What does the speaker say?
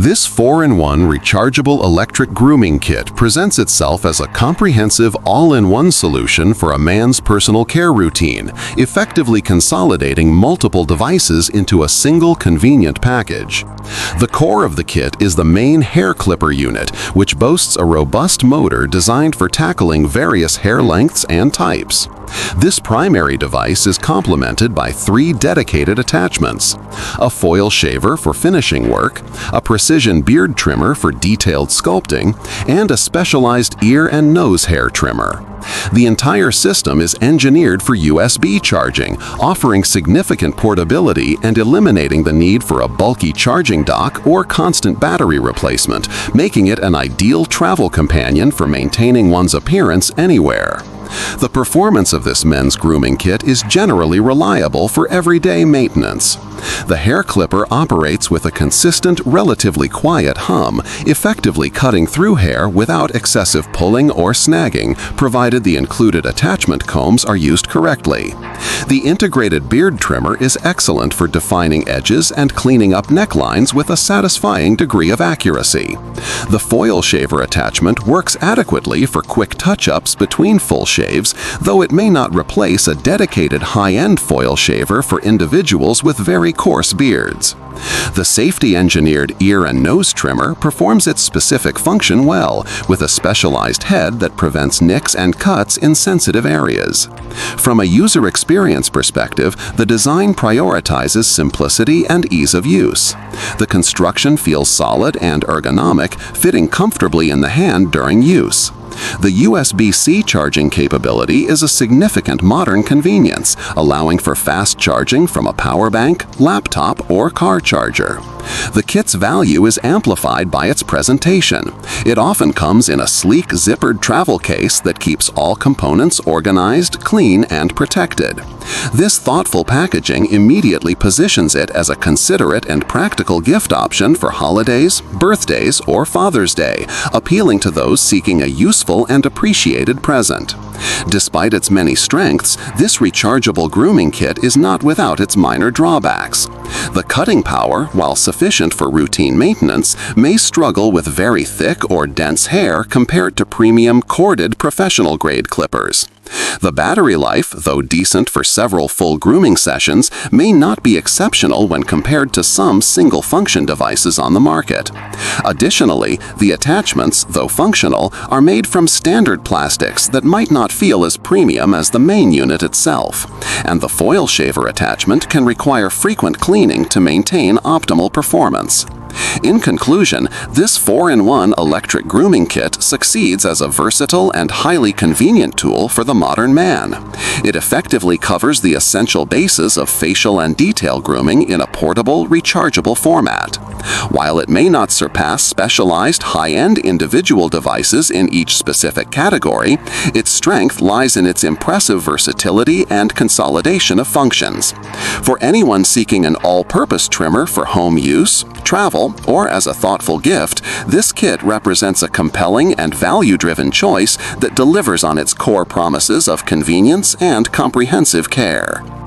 This 4-in-1 rechargeable electric grooming kit presents itself as a comprehensive all-in-one solution for a man's personal care routine, effectively consolidating multiple devices into a single convenient package. The core of the kit is the main hair clipper unit, which boasts a robust motor designed for tackling various hair lengths and types. This primary device is complemented by 3 dedicated attachments: a foil shaver for finishing work, a precision beard trimmer for detailed sculpting, and a specialized ear and nose hair trimmer. The entire system is engineered for USB charging, offering significant portability and eliminating the need for a bulky charging dock or constant battery replacement, making it an ideal travel companion for maintaining one's appearance anywhere. The performance of this men's grooming kit is generally reliable for everyday maintenance. The hair clipper operates with a consistent, relatively quiet hum, effectively cutting through hair without excessive pulling or snagging, provided the included attachment combs are used correctly. The integrated beard trimmer is excellent for defining edges and cleaning up necklines with a satisfying degree of accuracy. The foil shaver attachment works adequately for quick touch-ups between full shaves, though it may not replace a dedicated high-end foil shaver for individuals with very coarse beards. The safety-engineered ear and nose trimmer performs its specific function well, with a specialized head that prevents nicks and cuts in sensitive areas. From a user experience perspective, the design prioritizes simplicity and ease of use. The construction feels solid and ergonomic, fitting comfortably in the hand during use. The USB-C charging capability is a significant modern convenience, allowing for fast charging from a power bank, laptop, or car charger. The kit's value is amplified by its presentation. It often comes in a sleek zippered travel case that keeps all components organized, clean, and protected. This thoughtful packaging immediately positions it as a considerate and practical gift option for holidays, birthdays, or Father's Day, appealing to those seeking a useful and appreciated present. Despite its many strengths, this rechargeable grooming kit is not without its minor drawbacks. The cutting power, while sufficient for routine maintenance, may struggle with very thick or dense hair compared to premium corded professional-grade clippers. The battery life, though decent for several full grooming sessions, may not be exceptional when compared to some single-function devices on the market. Additionally, the attachments, though functional, are made from standard plastics that might not feel as premium as the main unit itself, and the foil shaver attachment can require frequent cleaning to maintain optimal performance. In conclusion, this 4-in-1 electric grooming kit succeeds as a versatile and highly convenient tool for the modern man. It effectively covers the essential bases of facial and detail grooming in a portable, rechargeable format. While it may not surpass specialized high-end individual devices in each specific category, its strength lies in its impressive versatility and consolidation of functions. For anyone seeking an all-purpose trimmer for home use, travel, or as a thoughtful gift, this kit represents a compelling and value-driven choice that delivers on its core promises of convenience and comprehensive care.